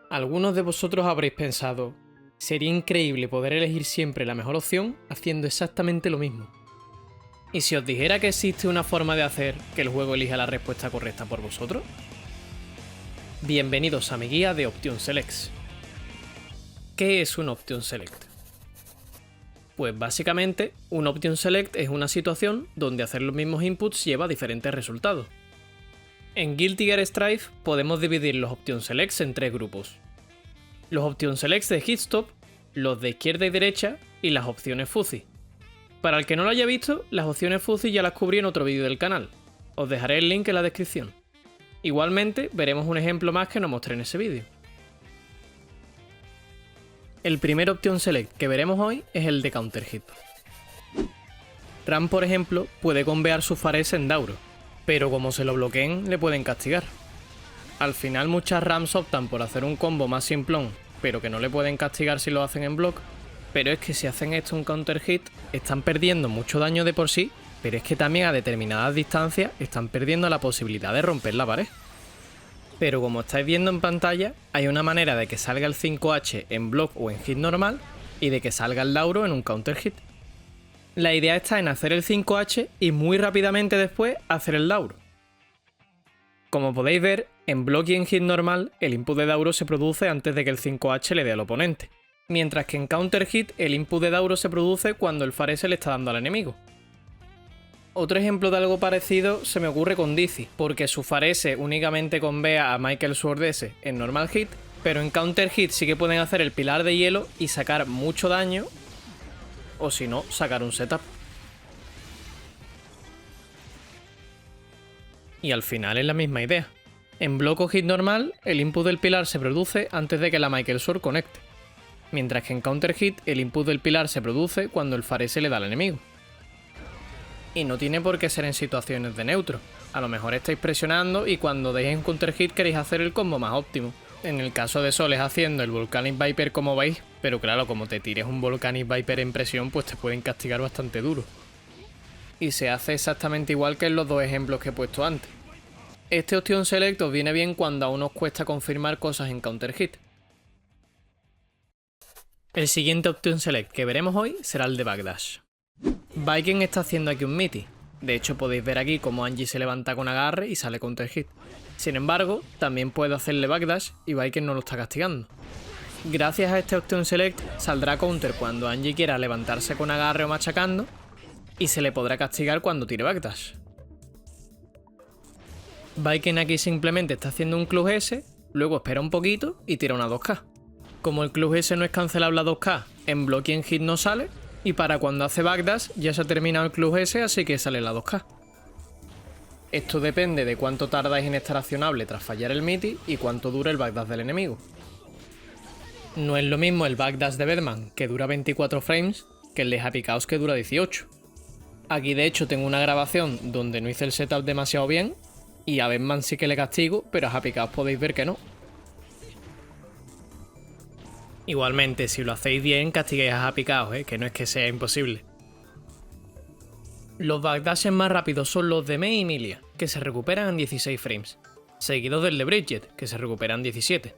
Algunos de vosotros habréis pensado, sería increíble poder elegir siempre la mejor opción haciendo exactamente lo mismo. ¿Y si os dijera que existe una forma de hacer que el juego elija la respuesta correcta por vosotros? Bienvenidos a mi guía de Option Selects. ¿Qué es un Option Select? Pues básicamente, un Option Select es una situación donde hacer los mismos inputs lleva a diferentes resultados. En Guilty Gear Strive podemos dividir los Option Selects en tres grupos. Los Option Selects de Hitstop, los de izquierda y derecha y las opciones fuzzy. Para el que no lo haya visto, las opciones fuzzy ya las cubrí en otro vídeo del canal. Os dejaré el link en la descripción. Igualmente, veremos un ejemplo más que no mostré en ese vídeo. El primer Option Select que veremos hoy es el de Counter Hit. Ram, por ejemplo, puede convear su Fares en Dauro, pero como se lo bloqueen, le pueden castigar. Al final muchas Rams optan por hacer un combo más simplón, pero que no le pueden castigar si lo hacen en block, pero es que si hacen esto un Counter Hit, están perdiendo mucho daño de por sí, pero es que también a determinadas distancias están perdiendo la posibilidad de romper la pared. Pero como estáis viendo en pantalla, hay una manera de que salga el 5H en block o en hit normal y de que salga el Dauro en un counter hit. La idea está en hacer el 5H y muy rápidamente después hacer el Dauro. Como podéis ver, en block y en hit normal el input de Dauro se produce antes de que el 5H le dé al oponente, mientras que en counter hit el input de Dauro se produce cuando el Fares se le está dando al enemigo. Otro ejemplo de algo parecido se me ocurre con Dizzy, porque su Farese únicamente convea a Michael Sword S en normal hit, pero en counter hit sí que pueden hacer el pilar de hielo y sacar mucho daño, o si no, sacar un setup. Y al final es la misma idea. En block o hit normal, el input del pilar se produce antes de que la Michael Sword conecte, mientras que en counter hit el input del pilar se produce cuando el Farese le da al enemigo. Y no tiene por qué ser en situaciones de neutro. A lo mejor estáis presionando y cuando deis un counter hit queréis hacer el combo más óptimo. En el caso de Soles haciendo el Volcanic Viper como veis, pero claro, como te tires un Volcanic Viper en presión pues te pueden castigar bastante duro. Y se hace exactamente igual que en los dos ejemplos que he puesto antes. Este Option Select os viene bien cuando aún os cuesta confirmar cosas en counter hit. El siguiente Option Select que veremos hoy será el de Backdash. Viking está haciendo aquí un miti. De hecho podéis ver aquí cómo Angie se levanta con agarre y sale counter hit. Sin embargo, también puedo hacerle backdash y Viking no lo está castigando. Gracias a este Option Select saldrá counter cuando Angie quiera levantarse con agarre o machacando y se le podrá castigar cuando tire backdash. Viking aquí simplemente está haciendo un club S, luego espera un poquito y tira una 2K. Como el club S no es cancelable a 2K, en block y en hit no sale, y para cuando hace backdash ya se ha terminado el club S, así que sale la 2K. Esto depende de cuánto tardáis en estar accionable tras fallar el miti y cuánto dura el backdash del enemigo. No es lo mismo el backdash de Bedman, que dura 24 frames, que el de Happy Chaos, que dura 18. Aquí de hecho tengo una grabación donde no hice el setup demasiado bien, y a Bedman sí que le castigo, pero a Happy Chaos podéis ver que no. Igualmente, si lo hacéis bien, castiguéis a Happy Chaos, que no es que sea imposible. Los backdashes más rápidos son los de Mei y Emilia, que se recuperan en 16 frames, seguidos del de Bridget, que se recuperan en 17.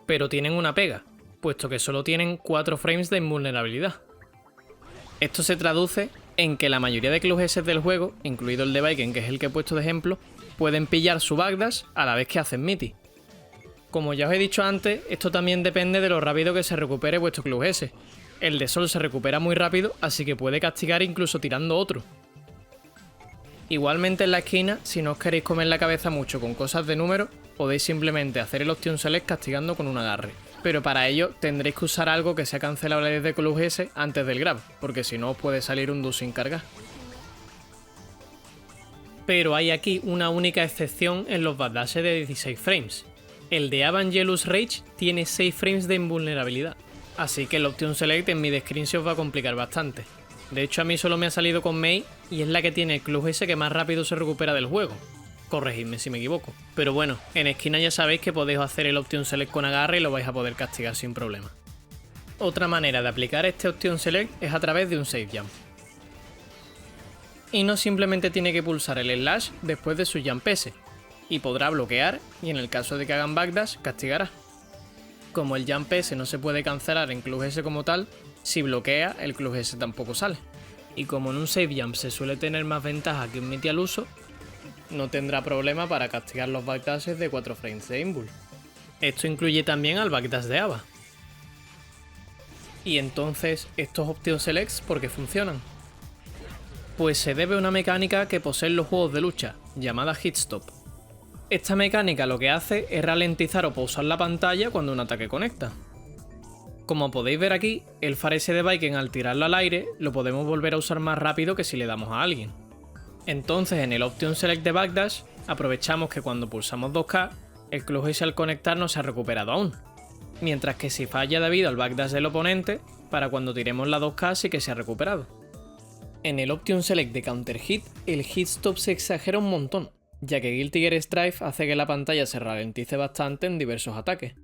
Pero tienen una pega, puesto que solo tienen 4 frames de invulnerabilidad. Esto se traduce en que la mayoría de clubs S del juego, incluido el de Viking, que es el que he puesto de ejemplo, pueden pillar su backdash a la vez que hacen miti. Como ya os he dicho antes, esto también depende de lo rápido que se recupere vuestro club S. El de Sol se recupera muy rápido, así que puede castigar incluso tirando otro. Igualmente en la esquina, si no os queréis comer la cabeza mucho con cosas de número, podéis simplemente hacer el Option Select castigando con un agarre. Pero para ello tendréis que usar algo que sea cancelable desde club S antes del grab, porque si no os puede salir un do sin cargar. Pero hay aquí una única excepción en los backdashes de 16 frames. El de Evangelus Rage tiene 6 frames de invulnerabilidad, así que el Option Select en mi screen se os va a complicar bastante. De hecho a mí solo me ha salido con Mei y es la que tiene el club S que más rápido se recupera del juego. Corregidme si me equivoco. Pero bueno, en esquina ya sabéis que podéis hacer el Option Select con agarre y lo vais a poder castigar sin problema. Otra manera de aplicar este Option Select es a través de un Safe Jump. Y no simplemente tiene que pulsar el slash después de su Jump S, y podrá bloquear y en el caso de que hagan backdash castigará. Como el Jump S no se puede cancelar en Club S como tal, si bloquea, el Club S tampoco sale. Y como en un Save Jump se suele tener más ventaja que un Miti al uso, no tendrá problema para castigar los backdashes de 4 frames de Invul. Esto incluye también al backdash de Ava. Y entonces, ¿estos Option Selects por qué funcionan? Pues se debe a una mecánica que poseen los juegos de lucha, llamada Hit Stop. Esta mecánica lo que hace es ralentizar o pausar la pantalla cuando un ataque conecta. Como podéis ver aquí, el Pharese de Viking al tirarlo al aire lo podemos volver a usar más rápido que si le damos a alguien. Entonces en el Option Select de Backdash aprovechamos que cuando pulsamos 2K, el Club S al conectar no se ha recuperado aún, mientras que si falla debido al backdash del oponente, para cuando tiremos la 2K sí que se ha recuperado. En el Option Select de Counter Hit, el Hit Stop se exagera un montón, ya que Guilty Gear Strife hace que la pantalla se ralentice bastante en diversos ataques.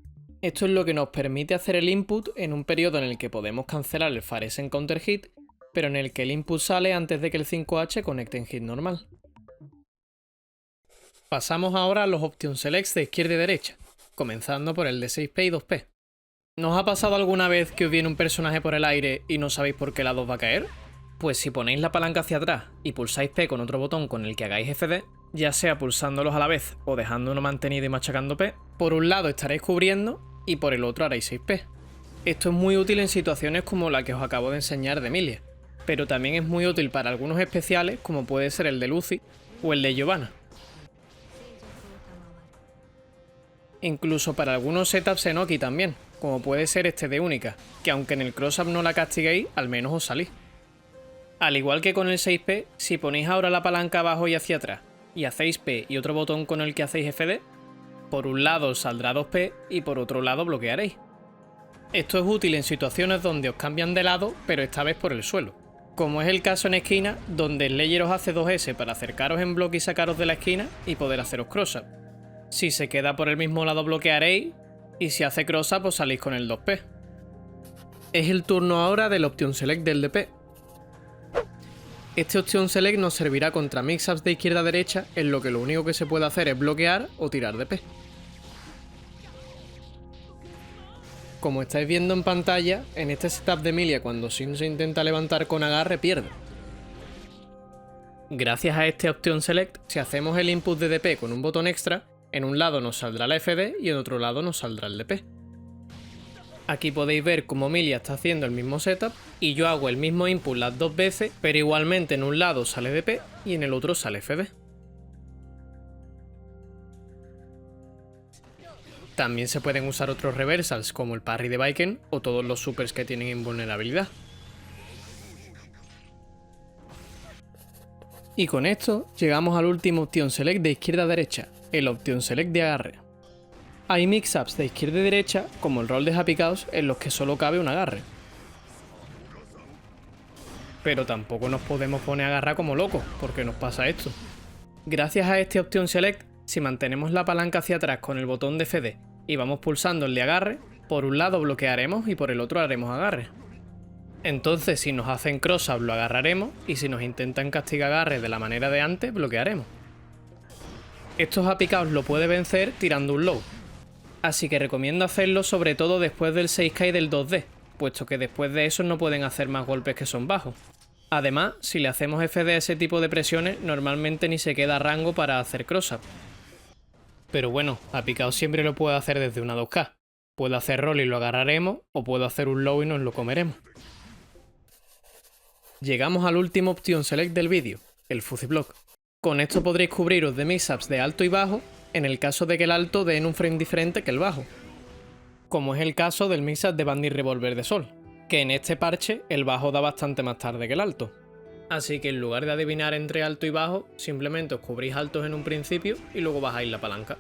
Esto es lo que nos permite hacer el input en un periodo en el que podemos cancelar el Pharese en Counter Hit, pero en el que el input sale antes de que el 5H conecte en hit normal. Pasamos ahora a los Option Selects de izquierda y derecha, comenzando por el de 6P y 2P. ¿Nos ha pasado alguna vez que os viene un personaje por el aire y no sabéis por qué lado va a caer? Pues si ponéis la palanca hacia atrás y pulsáis P con otro botón con el que hagáis FD, ya sea pulsándolos a la vez o dejando uno mantenido y machacando P, por un lado estaréis cubriendo y por el otro haréis 6P. Esto es muy útil en situaciones como la que os acabo de enseñar de Emilia, pero también es muy útil para algunos especiales como puede ser el de Lucy o el de Giovanna. Incluso para algunos setups en Oki también, como puede ser este de Única, que aunque en el cross-up no la castiguéis, al menos os salís. Al igual que con el 6P, si ponéis ahora la palanca abajo y hacia atrás, y hacéis P y otro botón con el que hacéis FD, por un lado os saldrá 2P y por otro lado bloquearéis. Esto es útil en situaciones donde os cambian de lado, pero esta vez por el suelo. Como es el caso en esquina, donde el layer os hace 2S para acercaros en bloque y sacaros de la esquina y poder haceros cross-up. Si se queda por el mismo lado bloquearéis, y si hace cross-up os salís con el 2P. Es el turno ahora del Option Select del DP. Este Option Select nos servirá contra mix-ups de izquierda a derecha, en lo que lo único que se puede hacer es bloquear o tirar DP. Como estáis viendo en pantalla, en este setup de Emilia cuando Sin se intenta levantar con agarre pierde. Gracias a este Option Select, si hacemos el input de DP con un botón extra, en un lado nos saldrá la FD y en otro lado nos saldrá el DP. Aquí podéis ver cómo Emilia está haciendo el mismo setup y yo hago el mismo input las dos veces, pero igualmente en un lado sale DP y en el otro sale FD. También se pueden usar otros reversals como el parry de Viking o todos los supers que tienen invulnerabilidad. Y con esto llegamos al último Option Select de izquierda a derecha, el Option Select de agarre. Hay mix-ups de izquierda y derecha, como el rol de Happy Chaos, en los que solo cabe un agarre. Pero tampoco nos podemos poner a agarrar como locos, porque nos pasa esto. Gracias a este Option Select, si mantenemos la palanca hacia atrás con el botón de FD y vamos pulsando el de agarre, por un lado bloquearemos y por el otro haremos agarre. Entonces si nos hacen cross-up lo agarraremos y si nos intentan castigar agarre de la manera de antes, bloquearemos. Estos Happy Chaos lo puede vencer tirando un low. Así que recomiendo hacerlo sobre todo después del 6K y del 2D, puesto que después de eso no pueden hacer más golpes que son bajos. Además, si le hacemos FD a ese tipo de presiones, normalmente ni se queda rango para hacer cross-up. Pero bueno, a picado siempre lo puedo hacer desde una 2K. Puedo hacer roll y lo agarraremos, o puedo hacer un low y nos lo comeremos. Llegamos al último Option Select del vídeo, el Fuzzy Block. Con esto podréis cubriros de mix-ups de alto y bajo, en el caso de que el alto dé en un frame diferente que el bajo, como es el caso del mix-up de Bandit Revolver de Sol, que en este parche el bajo da bastante más tarde que el alto. Así que en lugar de adivinar entre alto y bajo, simplemente os cubrís altos en un principio y luego bajáis la palanca.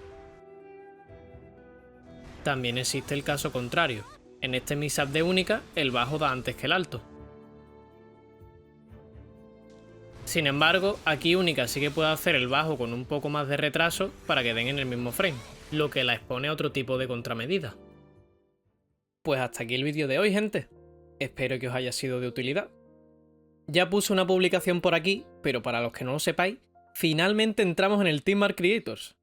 También existe el caso contrario, en este mix-up de única el bajo da antes que el alto. Sin embargo, aquí Única sí que puede hacer el bajo con un poco más de retraso para que den en el mismo frame, lo que la expone a otro tipo de contramedida. Pues hasta aquí el vídeo de hoy, gente. Espero que os haya sido de utilidad. Ya puse una publicación por aquí, pero para los que no lo sepáis, finalmente entramos en el Team Arc Creators.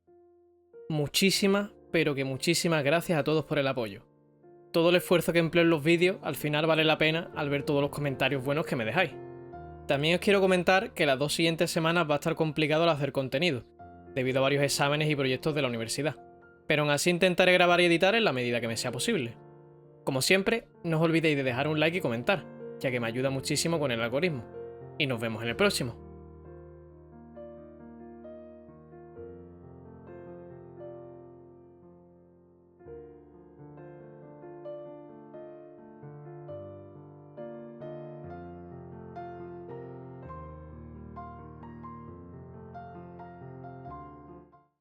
Muchísimas, pero que muchísimas gracias a todos por el apoyo. todo el esfuerzo que empleo en los vídeos al final vale la pena al ver todos los comentarios buenos que me dejáis. También os quiero comentar que las 2 siguientes semanas va a estar complicado el hacer contenido, debido a varios exámenes y proyectos de la universidad, pero aún así intentaré grabar y editar en la medida que me sea posible. Como siempre, no os olvidéis de dejar un like y comentar, ya que me ayuda muchísimo con el algoritmo. Y nos vemos en el próximo.